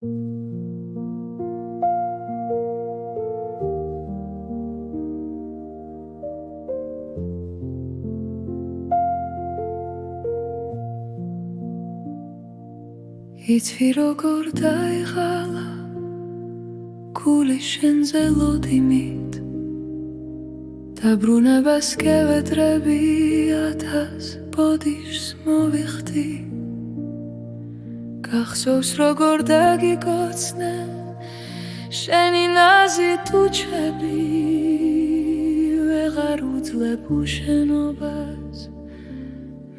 იცი როგორ დაიღალა გული შენზე ლოდიმით დაბრუნებას გევედრები 1000 ბოდიშს მოვიხდი გახსოვს როგორ დაგიკოცნე შენი ნაზი ტუჩები ვეღარ უძლებ უშენობას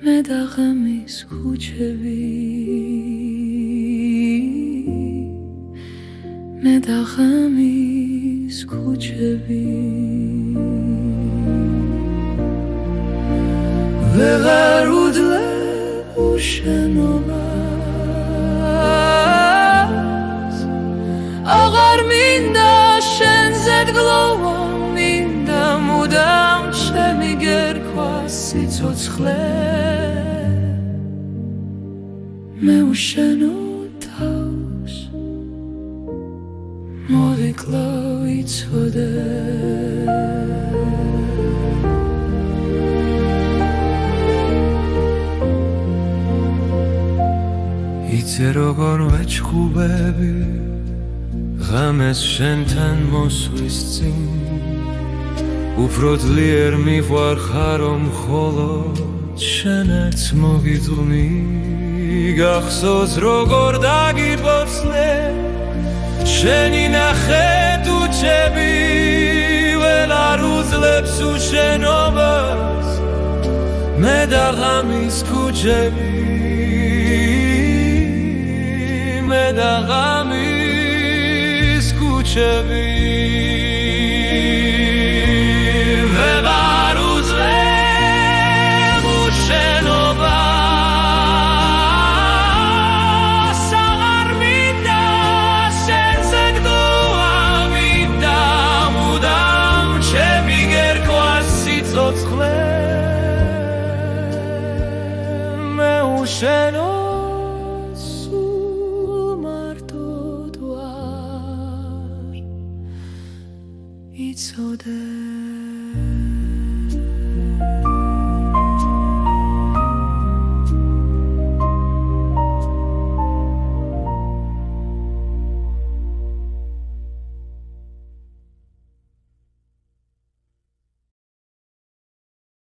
მე და ღამის ქუჩები მე და ღამის ქუჩები ვეღარ უძლებ უშენობას აღარ მინდა შენზე დგლოვა მინდა მუდამ ჩემი გერქვა სიცოცხლე მე უშენო თავს მოვიკლო იცოდე იცი როგორ ვეჩხუბები ღამეს შენთან მოსვლის წინ უფრო ძლიერ მიყვარხარ მხოლოდ შენაც მოგიძვნი გახსოვს როგორ დაგიპოცნე შენი ნახე ტუჩები ველარ უძლებს უშენობას მე და ღამის ქუჩები მე და ღამის ქუჩები ვეღარ უძლებ უშენობას აღარ მინდა შენზე დგოვა მინდა მუდამ ჩემი გერქვა სიცოცხლე მე უშენო it's so dead.